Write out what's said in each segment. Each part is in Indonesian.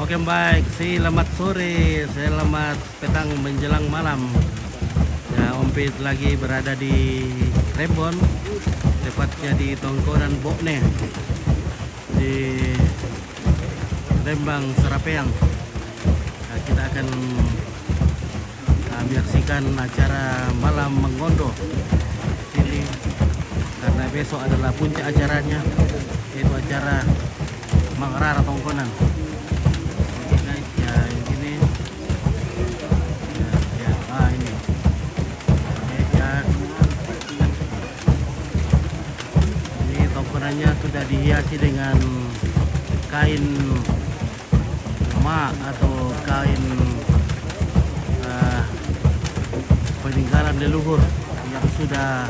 Oke baik, selamat sore, selamat petang menjelang malam. Ya, Om Pit lagi berada di Rembon, tepatnya di Tongkonan Bokne, di Lembang Serapeang. Nah, kita akan menyaksikan acara malam mengondo sini, karena besok adalah puncak acaranya, yaitu acara Mangrara Tongkonan. Oke guys, ya ini ini oke ya, ini tongkonannya sudah dihiasi dengan kain mak atau kain peninggalan leluhur yang sudah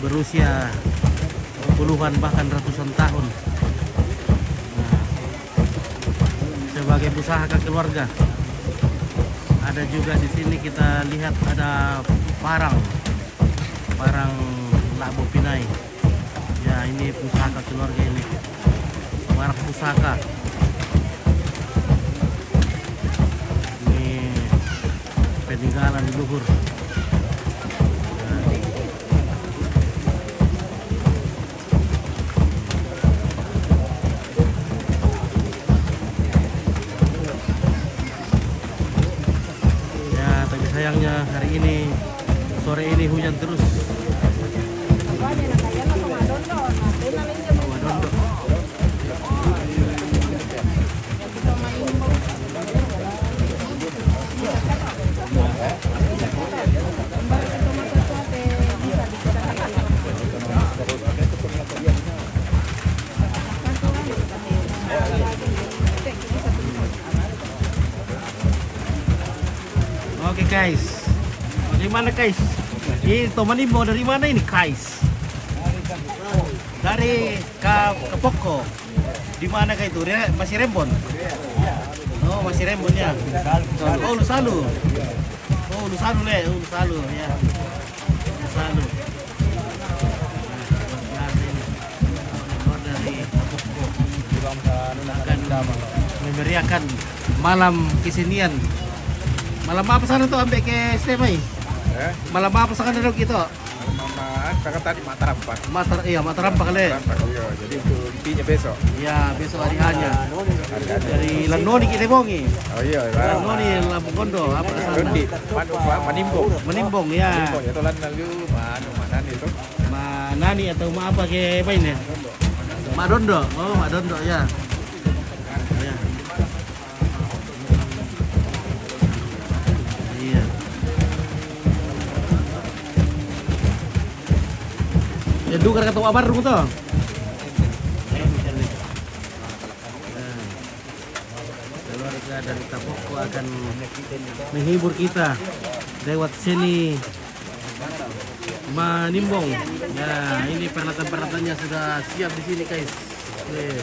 berusia puluhan bahkan ratusan tahun. Sebagai pusaka keluarga. Ada juga di sini kita lihat ada parang Labo Pinai. Ya, ini pusaka keluarga ini. Parang pusaka. Ini peninggalan leluhur. Sayangnya hari ini sore ini hujan terus. Oke guys, dari mana guys? Ini Tomanimbo dari mana ini guys? Dari Kapoko. Di mana kayak itu? Masih Rembon? Oh, masih Rembon ya. Oh, Lusalu. Oh, Lusalu le, Lusalu ya. Lusalu. Dari Kapoko akan memeriahkan malam kesenian. Malam apa sana tuh ambek ke Stemai? Malam apa sana dok itu? Malam tadi Mataram Pak. Mataram Pak kali. Iya, jadi itu intinya besok. Ya, besok hari hanya. Dari Lanoni kita bongi. Oh iya, Lanoni Lampung Gondo apa sana? Manimbong. Menimbong ya. Manimbong itu lan lalu mana itu? Manani atau ma apa ke apa ini? Madondo. Oh, Madondo ya. Ya dukar ketua baru tuh. Keluarga dari Kapoko akan menghibur kita lewat seni Manimbong. Ya, ini peralatan-peralatannya sudah siap di sini, guys. Ini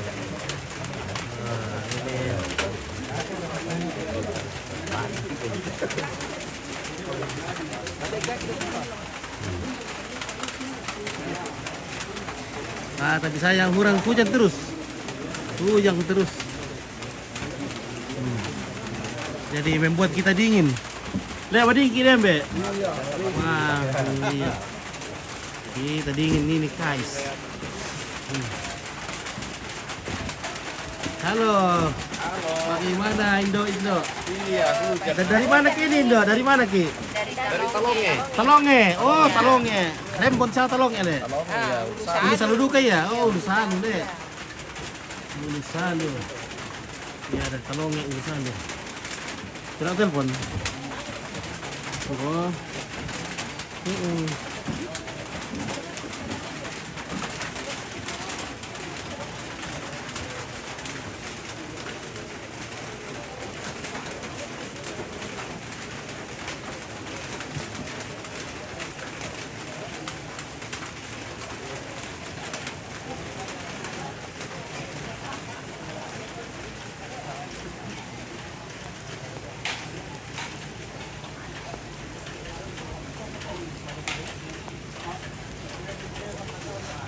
tapi sayang kurang hujan terus. Jadi membuat kita dingin. Lihat dingin ya, Mbak? Wah, iya. Kita dingin ini, guys. Halo. Bagaimana Indo? Iya, Dari mana Ki ini, Indo? Dari mana Ki? dari Talonge. Talonge. Oh, Talonge. Rembon siapa Talonge, Le? Talonge Ini selalu duka ya? Oh, Ulusan, Le. Ulusan, Le. Ya, dari Talonge, Ulusan, Le. Kira telepon. Oh.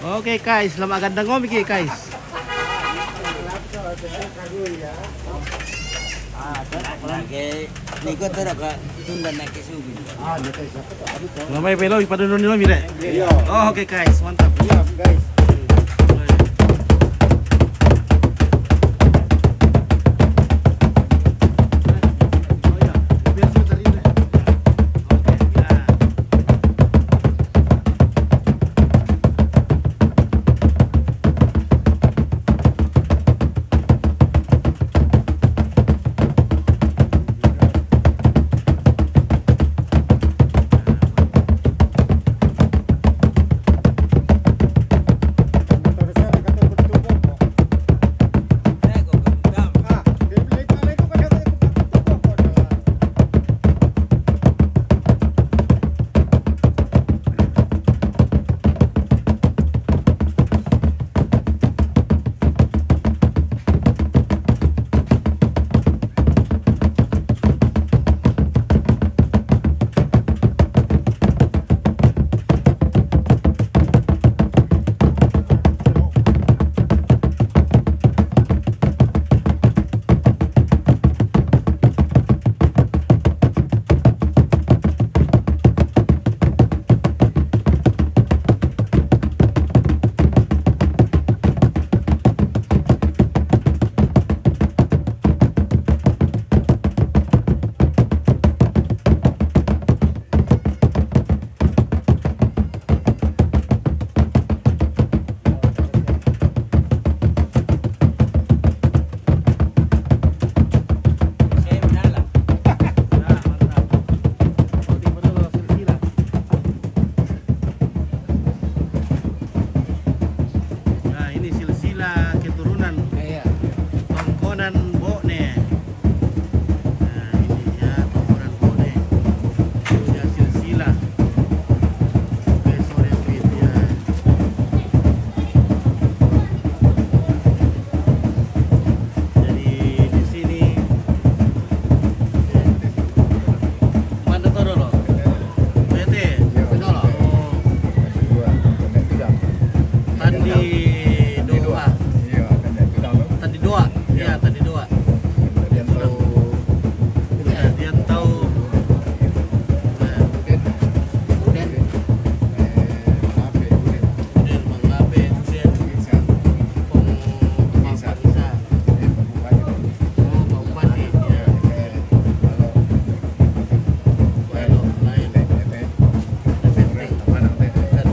Oke guys, selamat gandang ngomi guys. Niko tu dah kat tunda nak ke sugi. Lamay pelo ipadunun nila mire. Iya. Oh, oke guys, mantap. Iya, guys. Oh ya, biar sebentar ini. Oke, ya. Nah, ini silsilah keturunan Tongkonan Bokne. Nah, ini ya Tongkonan Bokne. Ya silsilah. Oke, sore fit ya. Jadi di sini mana tuh dulu? Bete. Oh, tadi doa. Tadi doa. Iya, tadi doa. Ya, dia tahu. Kemudian mengabe, kemudian Pak Isa. Oh, Pak Bupati. Ya. Kalau lain penting kan.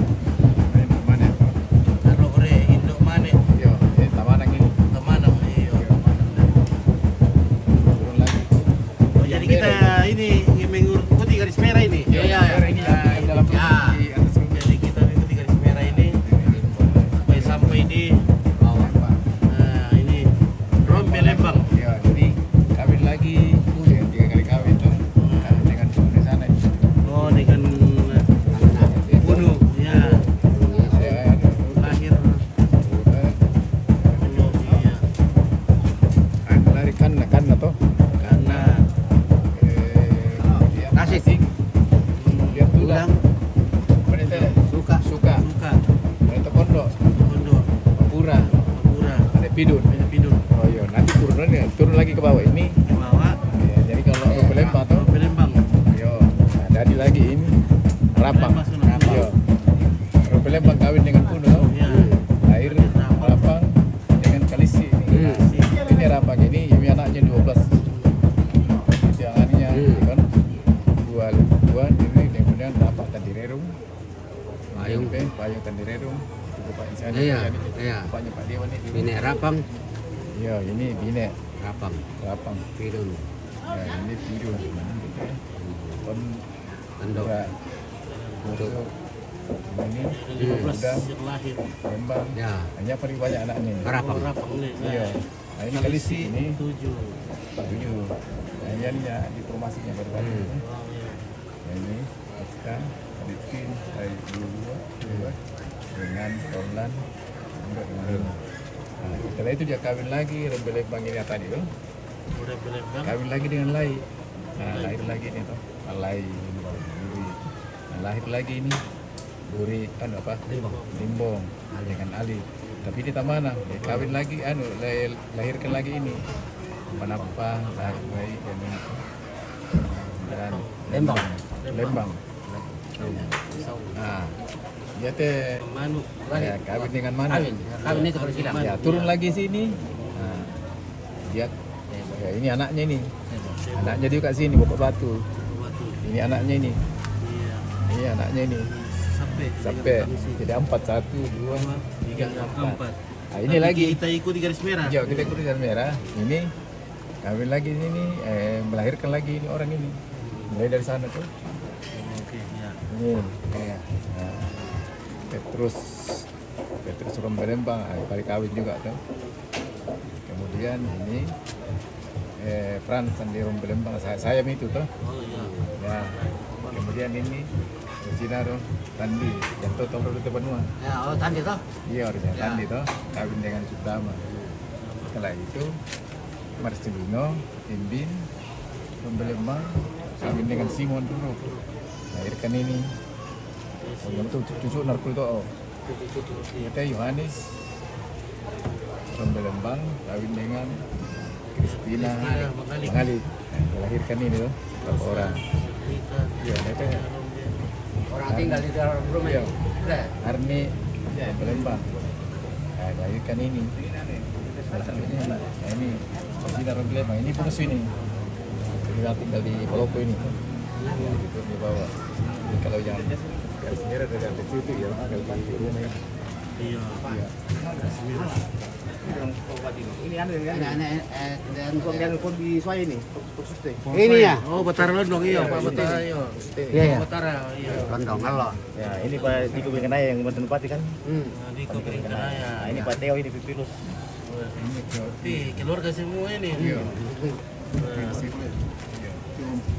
Karo ore induk maneh temanam iyo. Oh, jadi kita ini mengikuti garis merah ini. Jadi kita mengikuti garis merah ini sampai di nah, ini Rombe Lembang. Kawin lagi, 3 kali kawin tuh, dengan di sana. Oh, dengan bunuh ya lahir. Oh, iya. Lari kan tuh. Karena Kasih. Dia tulang. Suka. Suka. suka Itu pondok. pondok Pura. Papura Ada pidun. Pidun Oh iya, nanti turun lagi ke bawah ini. di bawah Ya, jadi kalau Rombe Lembang tuh, Rombe Lembang. yo, nah, jadi lagi ini Rapang. Lembang sana. Yo. Rombe Lembang kawin dengan Puno. Ya. Lahir Rapang dengan Kalisi. Ini Rapang ini anaknya 12. Yang anaknya kan dua ini kemudian Rapang Tandirerung. Payung Tandirerung. Itu Bapak Insani. Iya, Ini iya. Bapaknya Pak Dewan ini. Bine Rapang, Iya, ini Bine Rapang, Rapang. Pidun, Ya, ini Pidun. Kon Tendok. Untuk ini 15 udah lahir. Lembang. Ya, Hanya paling banyak anaknya. Rapang. Oh, Rapang nih. Iya. Nah, ini Kalisi ini 7. 7. Nah, ini ya diplomasinya baru-baru. Oh, iya. Nah, ini Aska, Adipin, dari dua dengan Roland, juga dengan Rina. Nah, setelah itu dia kawin lagi, Rombe Lembang ini tadi tuh. Udah Lembang. Kawin lagi dengan Lai. Nah, lahir lagi ini tuh. Lai, Buri. Nah, lahir lagi ini Buri, apa? Limbong. Dengan Ali. Tapi di Tamanang, dia kawin lagi, lahirkan lagi ini. Manapah, Lahai, dan Lembang. Lembang. Nah, dia teh Manu. ya, kawin dengan mana? Kawin itu kalau silang. Ya, turun lagi sini. Nah, dia ya, ini anaknya ini. Anaknya dia kat sini, Bapak Batu. Batu. Ini anaknya ini. Iya. Ini anaknya ini. Sampai jadi 4, 1, 2, 3, 4. Nah, ini lagi. Kita ikuti garis merah. Ya, kita ikuti garis merah. Ini kawin lagi ini, melahirkan lagi ini orang ini. Mulai dari sana tuh. Oke, ya. Ini. Nah, Petrus Rombe Lembang, kali kawin juga tuh. Kemudian ini Frans Sandi Rombe Lembang, saya itu tuh. Oh iya. Ya. Kemudian ini Sinaro Tandi yang total itu Benua. Ya, oh tadi toh. Iya, harusnya Tandi toh kawin dengan Sutama. Setelah itu Marcelino, Timbin, Rombe Lembang kawin dengan Simon dulu. Lahirkan ini. Yang itu cucu Narkul itu. Kita Yohanes Rombe Lembang kawin dengan Kristina Mangali. Melahirkan ini loh berapa orang? Iya, itu Orang tinggal di dalam rumah. Iya. Lah. Arni Rombe Lembang. Nah, melahirkan ini. Salah satunya nah, ini Kristina Rombe Lembang. Ini bonus ini. Jadi tinggal di Palopo ini. Itu di bawah. Jadi kalau yang garis merah dari atas itu ya kalau di rumah ya. Iya. Iya. Ini anu kan? Dan Kok yang kok di soal ini? ini ya. Oh, Batara Londong iya, Pak Batara iya. Iya ya. Batara iya. Londong Allah. Ya, ini Pak Diko Bingkenaya yang mantan bupati kan? Nah, di Kuping Kenaya. Nah, ini Pak Teo ini Pipilus. Berarti keluarga semua ini. Iya.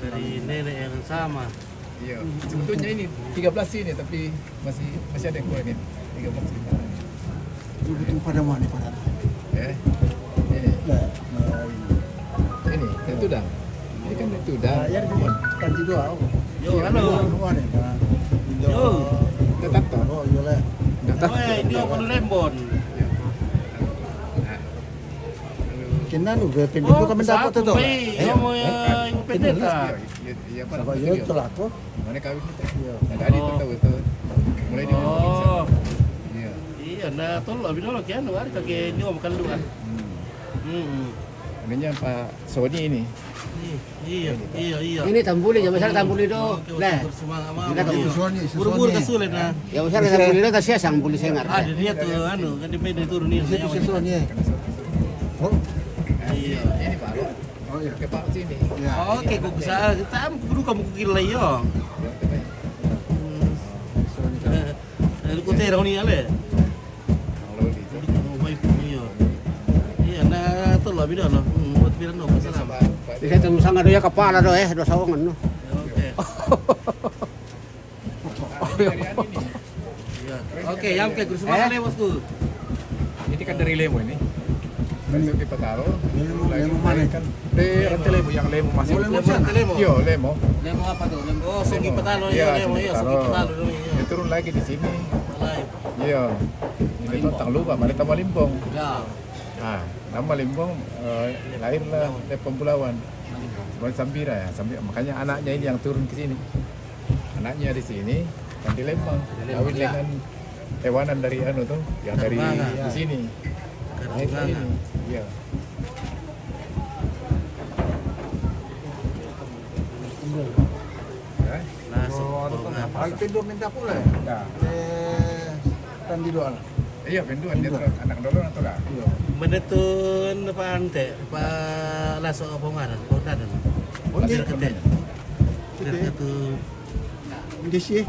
Dari nenek yang sama. Iya. Sebetulnya ini 13 ini tapi masih ada yang kurang ini. 13 ini. Itu pada mana pada? Ini. Nah, Ini itu dah. Ini kan itu dah. ya di kan di doa. Yo, halo. Yo. Tetap toh. Oh, iya lah. Tetap. Oh, ini orang Lembon. Kena nu be pendek Oh, kau mendapat satu, tu. Pai. Yo mau ya ibu pendeta. Iya, Pak. Sebab yo telah ko. Mana kawin kita? Iya. Nah, tadi itu tahu itu. Mulai di Oh. Iya. Iya, nah tolong bino lagi anu hari kaki dia makan dulu kan. Ininya Pak Sony ini. Iya, iya, iya. Ini tambuli, ya misalnya tambuli do. Lah. Kita ke Sony, Buru-buru kasulit nah. Ya misalnya tambuli do tas siang buli sengar. Ada dia tuh anu, kan di medan turun nih. Situ Sony. Oh, Iya. Ini Pak. oh iya. Ke Pak sini. Ya. Oke, kok bisa kita kudu kamu kukil yo. Ya, kita. Lu kute ra ni ale. Kalau di itu. Kamu baik iya. Iya, nah tolong bino lo. Buat bilang no masalah. Pak Bisa temu sangat do ya kepala do do sawangan no. Oke. dari anu ini. Iya. Oke, yang ke kursi mana bosku? Ini kan dari Lemo ini. Masuk di Petaro. Lemo mana? Kan di rantai Lemo yang Lemo masih. Oh, Lemo Lemo. Iya, Lemo. Lemo apa tuh? Lemo. Oh, Sugi Petalo Iya, iya, Lemo iya, Sugi Petalo dulu iya. Dia turun lagi di sini. Live. Iya. Ini tuh tak lupa, mana tambah Limbong. Ya. Nah, nama Limbong lahirlah dari Pempulauan. Sebagai Sambira ya, makanya anaknya ini yang turun ke sini. Anaknya di sini, yang di Lembang. Kawin ya. dengan hewanan dari anu tuh, yang dari Karungangan. di sini. Lahir ke Karungangan. sini. Iya. Ya, Langsung. Al pendo minta pula. nah, Kan di doa. iya penduan dia tuh anak dolor atau lah? Iya. Menetun apa ante, pa laso apa ngaran, kodadan. Oh, Pasir iya. kete. Kete. Itu Di sini.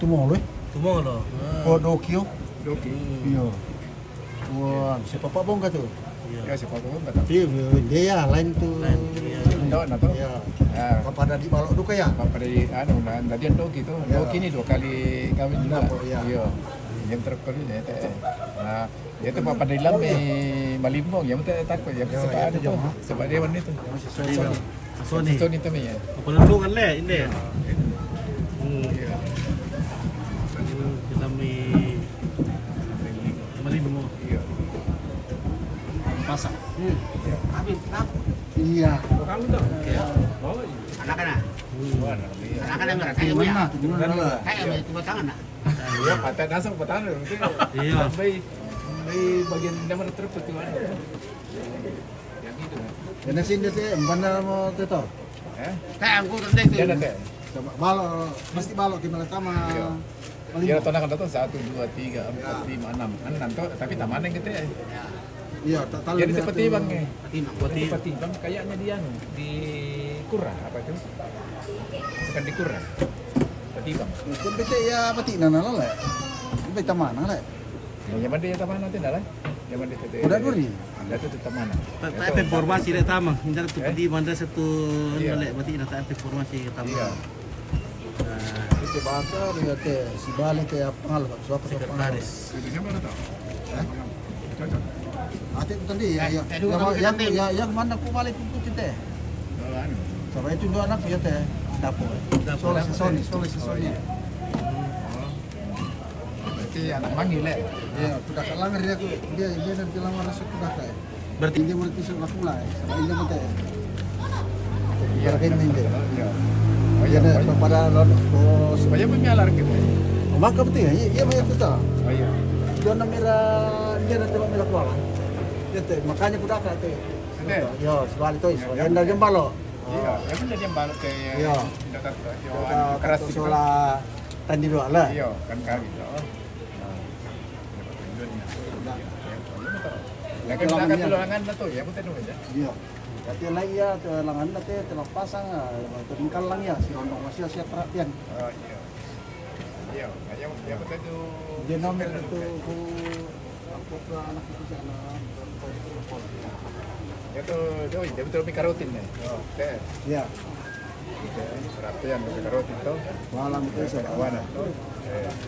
Tumo le. tumo lo. Oh, Dokio. Doki. Iya. Wah, siapa Pak Bong kata? Iya. Ya siapa tahu nggak tahu. Iya, dia ya lain tuh. Lain, iya. Penduan atau? Iya. Ah, Apa ada di balok duka ya? Apa dari anu nah tadi yang Doki tuh. Ya. Doki ini 2 kali kawin juga. Kenapa? Iya. Iya. Yang terkali ya teh. Nah, dia tuh apa dari lambe Malimbong ya mesti takut ya Ya, sebab ya, ada itu tuh. jauh. Sebab dewan itu. Iya. Sony. Sony itu ya. Penulungan le, ini. Iya. Kami Malimo Iya. masak. Habis, nak. Iya. Anak-anak. Wah, nanti ya. Anak-anak yang Di kayak mana? Di mana lah? kayak coba tangan nak. Iya, patah nasang patah lu. Iya. May bagian naman terput di mana? Yang itu. Yan sini teh, mana mo teto? Kayak aku tadi itu. Ya nanti. Coba balo, mesti balo gimana tama. Iya. Dia tonak kan tuh 1 2 3 4 5 6. Enam tuh tapi tamannya gitu ya. Iya, tak tahu. Jadi seperti bang ya. Timang. Seperti bang kayaknya dia di Kura apa itu? Bukan di Kura. Seperti bang. Itu bete ya pati nana lah. Bete mana lah. Nyaman dia taman nanti dah lah. Nyaman dia tete. Udah duri. Ada tuh taman. Tapi informasi dek tamang, hindi tu padi manda satu Iya. nolak berarti nak tak informasi ke Iya. tamang. Itu bakar ya teh, si balik teh apa ngal, suaka suaka. Sekretaris. Itu siapa tuh? Cocok. Ate itu tadi ya, ya, Teh, dua kali yang kita teh. yang mana ku balik untuk kita. Oh, anu. Sampai itu dua anak ya teh, dapur. Soalnya si Sony. Berarti anak manggil ya. Ya, sudah kalangan dia nanti lamar masuk sudah kayak. Berarti Dia mau tisuk laku lah, sama ini mah Iya. Kayak ini deh. Iya. Oh iya, pada bos. Supaya mengalar gitu. Maka betul ya, iya banyak tuh. Oh iya. Zona merah, dia nanti mau merah kuala. Dia teh, makanya kuda kata teh. Sini. Yo, sebalik tuh, yang dari jembalo. Iya, ya kan jadi yang balik ke Iya. dekat Kita keras keras gitu. sola tandi dua lah. Iya, kan kali. Ya kan kita akan tulangan tuh ya, betul aja. Iya. Jadi lah iya, langan nanti telah pasang, termingkal lang ya, si rondong masih siap perhatian. Oh iya. Iya, ya betul tuh. Dia nomor itu ku aku ke anak itu sana. Ya tuh, dia betul mikarotin nih. Oh, teh. Iya. Perhatian mikarotin tuh. Malam itu saya Kawan tuh.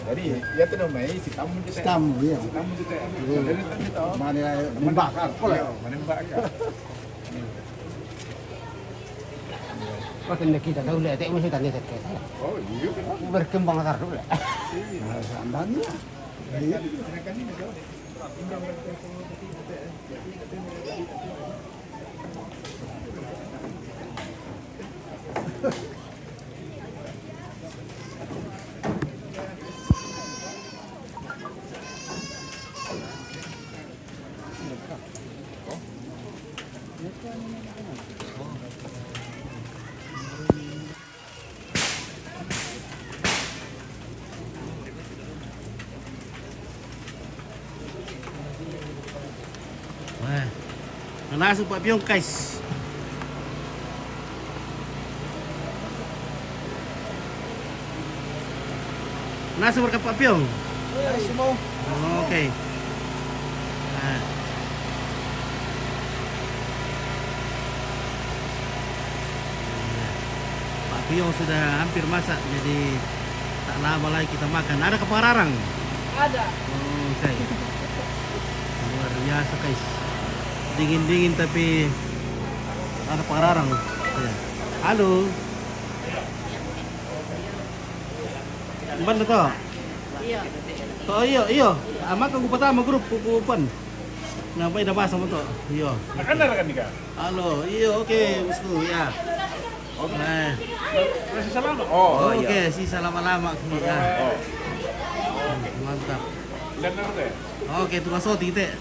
Jadi ya tuh namanya si tamu kita. Tamu, iya. Si tamu kita. Jadi itu. Mana membakar, Iya, boleh. menembakkan. Makin kita tahu lah, tak mesti tanya saya. Oh iya. Berkembang antar dulu lah. Nah, sandalnya. Iya. Silakan ini dong. Wah. Nasa pa piyong guys. Nasa mereka pa piyong. Semua. Okay. Ah. Pak Piyong sudah hampir masak, jadi tak lama lagi kita makan. Ada kepararang? Ada. Okay. Luar biasa guys. Dingin-dingin tapi ada pararang. Ya. Halo. Mana to? Iya. To iyo. Ama kang pertama grup kukupan. Nampai dah bahasa mo to. Iyo. Nakandar kan nika? Halo. Iyo, oke, bosku ya. Nah, Masih salam. Oh, oke, si lama-lama ya. Oh. Mantap. Dan nanti. Oke, tukang soti teh.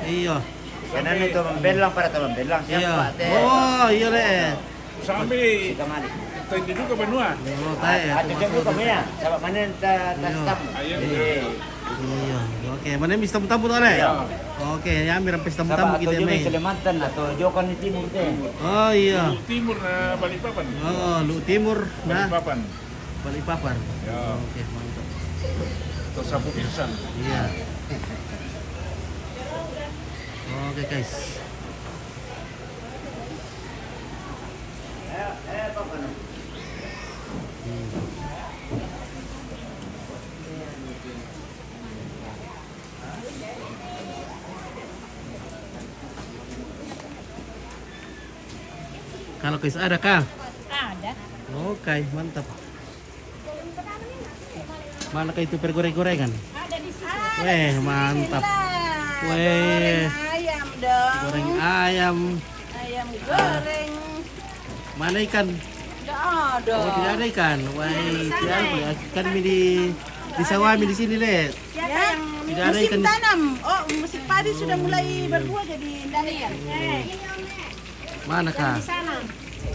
Iya. Kanan itu membelang para teman belang Iya. siapa teh? Oh, iya deh. Sampai Kita malik. tadi juga benua. Oh, tae. Ada juga kami ya. Sama mana tas tamu. Ayo. Iya. Oke, mana mis tamu-tamu tuh, Le? Oke, ya ambil sampai Sama tamu-tamu atau kita juga main. Kalimantan atau Jokan di timur teh. Oh, iya. Timur na Balikpapan. Oh, lu timur nah. Balikpapan. Balikpapan. Ya. Oke, mantap. Terus sapu pisan. Iya. Oke, guys. Kalau guys ada kah? Ada. Oke, mantap. Mana kayak itu pergoreng-gorengan? Ada di situ. Weh, mantap. Bismillah. Weh. Goreng ayam dong. goreng ayam. Ayam goreng. Mana ikan? Nggak ada. Oh, tidak ada ikan. Wah, tidak ada. Ikan di sawah di sini, Le. Siapa yang Tidak ada musim ikan di tanam? Oh, musim padi sudah mulai berbuah jadi daniel. Mana kah? Di sana.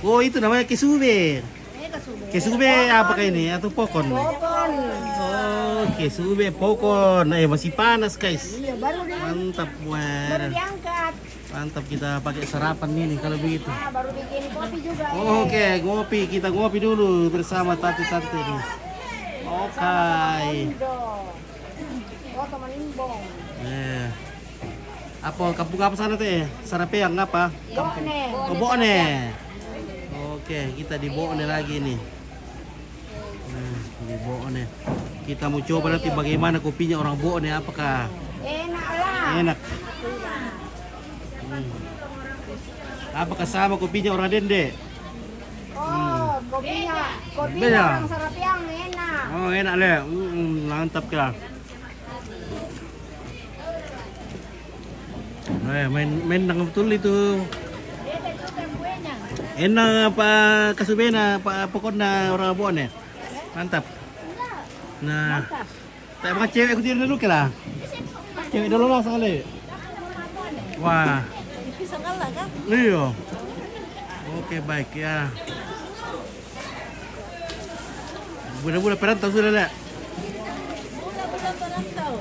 Oh, itu namanya kesube. Kasube. Kesube apakah ini? Atau pokon? Pokon. Oh, kesube pokon. Masih panas, guys. Iya, baru Mantap, baru wah. diangkat. Mantap kita pakai sarapan ini kalau begitu. Ah, baru bikin kopi juga. Oke, ngopi. Kita ngopi dulu bersama tante-tante nih. Oke. Oh, teman Imbong. Apa kampung apa sana teh? Sarapeang apa? Bokne. Oh, Bokne. Oke, kita di Bokne lagi nih. Di Bokne. Kita mau coba nanti bagaimana kopinya orang Bokne, apakah Enak lah. enak? Apakah sama kopinya orang Dende? Oh, kopinya Beda. orang Sarapiang enak. Oh, enak le. Mantap kah? Main nang betul itu. Beda juga kuenya. Enak apa kasubena apa pokoknya orang Bokne. Mantap. Nah, tak pakai cewek aku dulu ke lah. Cewek dulu lah sekali. Wah. Bisa kalah kan? Iya. Oke, baik ya. Bulan-bulan perantau sudah lah. Bulan perantau.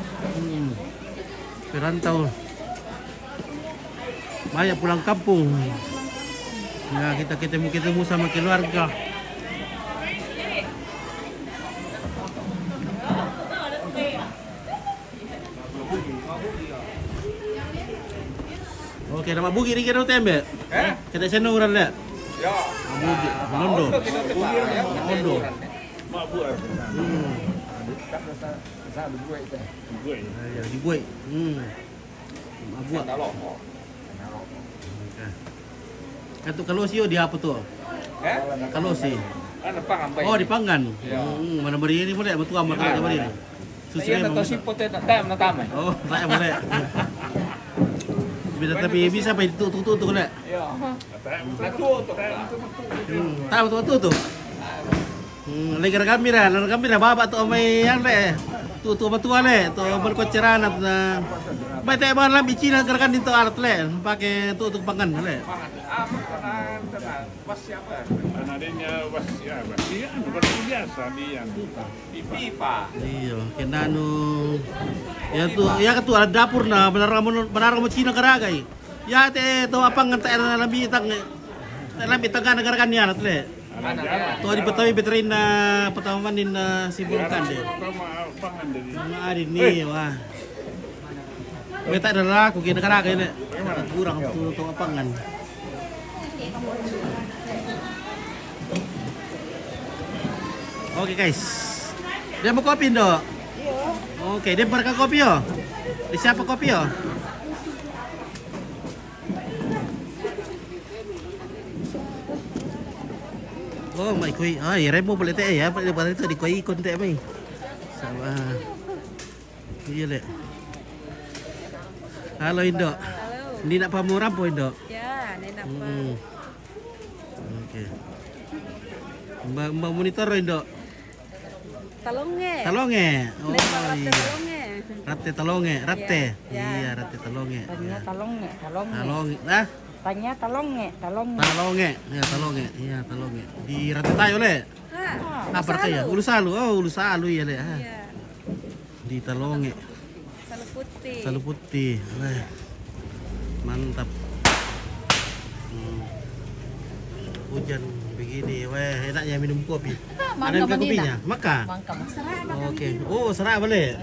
Perantau. Banyak pulang kampung. Ya, kita ketemu sama keluarga. Oke, nama bugi ni kira tembe. Kita seno uran le. Ya. Bugi, Londo. Londo. Ya, dibuat. Abuak. Katu kalau sih di apa tuh? Kalau sih. Oh, dipanggan. Mana beri ini boleh betul amat ada beri. Susu memang. Oh, saya boleh. Bisa tapi bisa apa itu tutup le. Tahu tutup. Lagi kamera baba tu mai yang le. Tu betul le, tu berkoceran na. Mai teh malam bicina gerakan itu alat le, pakai tutup pangan le. biasa dia di pipa. Iya, kena ya ketua dapur na benar kamu Cina karagai. Ya teh to apa ngantai lebih tang negara kan ya le. Tuh di Betawi veterin pertama manin sibulkan deh. Nah, ini wah. Kita ada laku kena karagai le. Kurang tuh apangan. Oke guys, dia mau kopi dok? Oke, dia berkah kopi yo. Dia siapa kopi yo? Oh, mai kui. Ah, ya remo boleh teh ya. Boleh itu di kui ikon teh mai. Sama. Iya le. Halo Indo. Halo. Ini nak pamuram po Indo. Ya, nenek apa? Oke. Mbak monitor Indo. Talonge. Talonge. Oh, Rate iya. talonge. Rate talonge, rate. Ya. Iya, rate talonge. Tanya Iya. talonge, talonge. Talonge. Nah, Tanya talonge, talonge. talonge. Ya, talonge. Iya, talonge. Di rate tayo le. Apa kaya? Ulu salu. Oh, ulu salu ya le. Iya. Di talonge. Salu putih. Salu putih. Wah. Mantap. Hujan begini, wah enaknya minum kopi. Ada yang kopinya? Maka. Oke. Oh, serak boleh.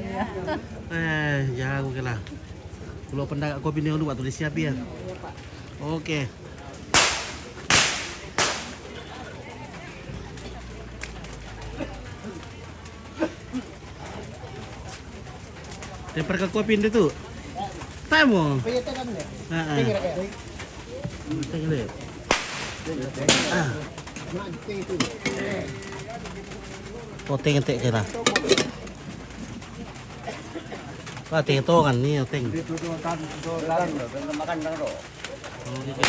Jago ke lah. Kalau pendak kopi ni dulu waktu disiap ya. Oke. Tempar ke kopi itu. Tamu. Tengok. Poteng entek kira. Wah, tentongan nih, teng. Dito doon kan doon Makan bro, belum makan bro. Oh, gitu.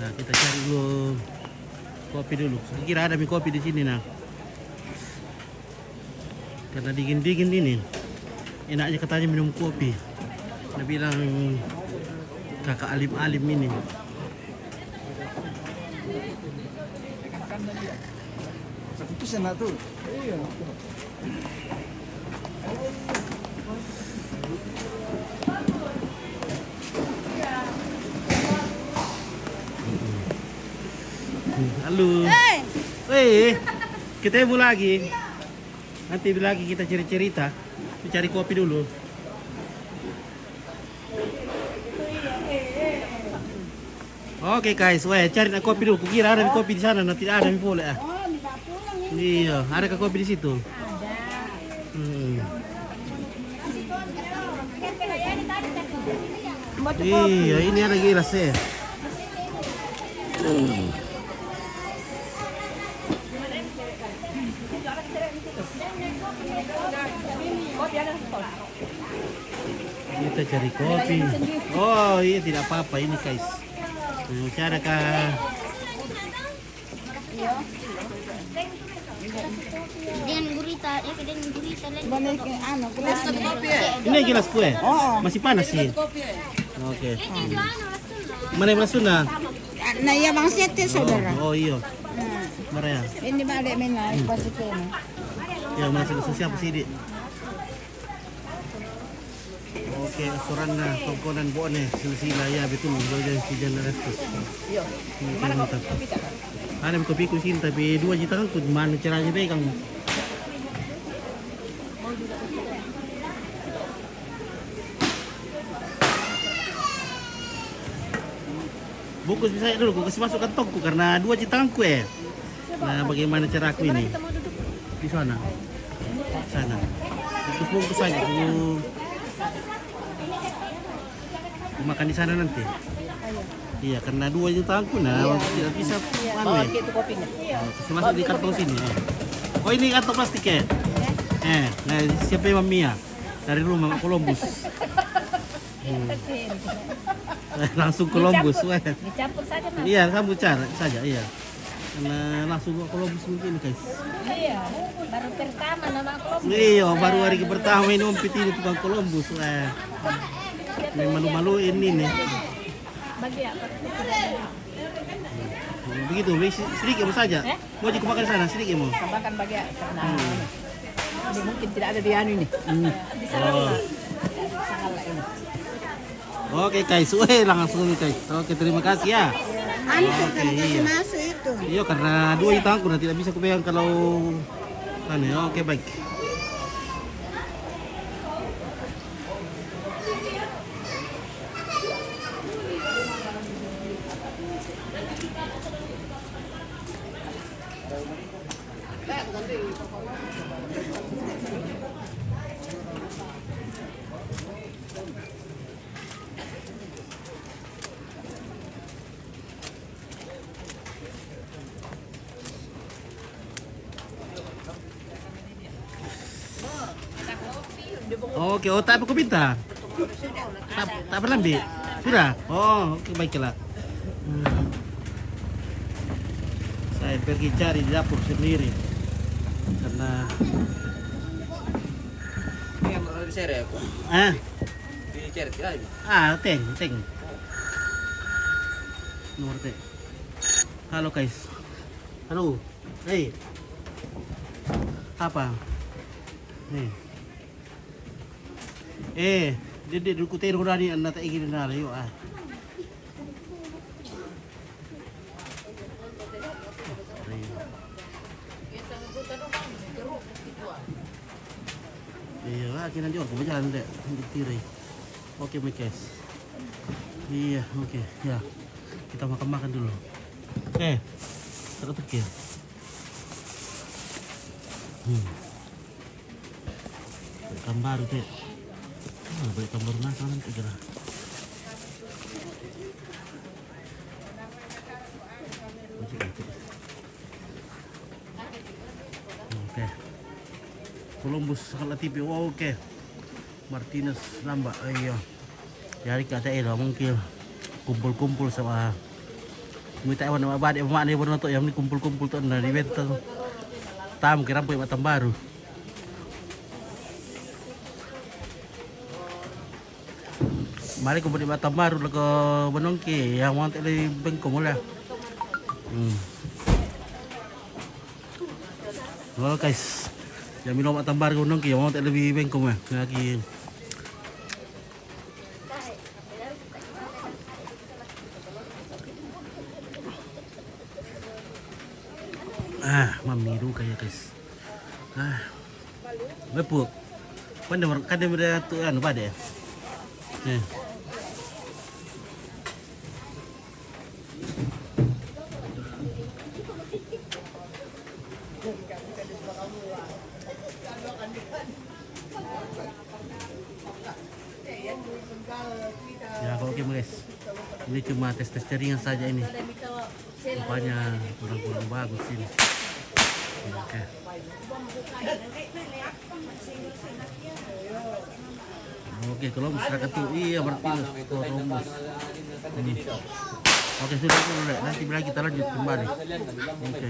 Nah, kita cari dulu kopi dulu. Saya kira ada mie kopi di sini nah. Karena dingin-dingin ini, enaknya katanya minum kopi. Dia bilang kakak alim-alim ini. Itu sana tuh. Halo. Hei, Weh, ketemu lagi. Nanti lagi kita cerita-cerita. Kita cari kopi dulu. Oke guys, weh cari kopi dulu. Kukira ada kopi di sana, nanti ada boleh ah. oh, minta pulang ini. Iya, ada kopi di situ. Ada. Iya, ini ada gelas ya. Kita cari kopi. Oh iya tidak apa-apa ini guys. Cara kah? Dengan gurita, ya dengan gurita lagi. Balik ke ano, gelas Ini gelas kue. Masih panas sih. Oke. Mana yang masuk nah? Nah, iya bang sete saudara. Oh iya. Mara ya. Ini balik mina, pasti kena. Ya masuk siapa sih di? Oke, asuran na tongkonan bone sila ya betul bagian si restus. Iya. Mana kopi tak? Ada kopi ku sini tapi 2 juta kan ku mana caranya be kang. Bungkus bisa dulu, ku kasih masuk kantongku karena 2 juta tanganku ya. Nah, bagaimana cara aku ini? Di sana. Sana. Bungkus saja ku makan di sana nanti. Iya, karena 2 juta aku nah tidak bisa mana. Itu kopinya. Kasih masuk di kantong sini. Oh ini kantong plastik ya? Nah siapa yang Mia dari rumah Columbus. Langsung Columbus. Dicampur saja mas. Iya, kamu cari saja iya. Karena langsung ke Columbus mungkin guys. Iya. Baru pertama nama aku. Iya, baru hari pertama ini ompit ini tukang Columbus. Malu-maluin ini nih. Bagi apa? Begitu, sedikit mau saja. Mau jika makan di sana, sedikit mau. Tambahkan bagi karena ini mungkin tidak ada di anu ini. Di sana Oh. Oke guys, langsung nih guys. Oke, terima kasih ya. Anu Oke, kan kasih iya. masuk itu. Iya, karena 2 juta aku tidak bisa kupegang kalau aneh. Oke, baik. Oke, oh tak aku minta. Tak pernah ambil. Sudah? Oh, oke baiklah. Saya pergi cari di dapur sendiri. Karena Ini yang di share ya, Pak. Di share tidak ini. teng. Nomor teng. Halo guys. Halo. Hey. Apa? Dede dulu kutero na ni anak tak ingin na layo ah. Iya, akhirnya dia orang berjalan deh, tirai. Oke, guys. Iya, oke, ya. Kita makan dulu. Terus ya. Baru deh. Balik tambah nasa nanti kira. Masih Columbus sangat TV. Oh, oke. Martinez nambah. Ayo. Jadi kata mungkin kumpul-kumpul sama minta ewan sama adik emak nih benar tuh yang ini kumpul-kumpul tuh dari event tuh. Tam kira punya matam baru. Mari kumpul di Batam Baru ke Benongki yang mau di Bengkong lah. Oh guys, yang minum Batam Baru ke Benongki yang mau lebih Bengkong ya lagi. Mamiru kayak guys. Bepuk. Kan dia tuh anu pada ya. Ya kalau oke guys, ini cuma tes jaringan saja ini. Rupanya kurang bagus ini. Oke. Oke, kalau masyarakat tuh iya Martinez Columbus. Oke sudah nanti kita lanjut kembali. Oke.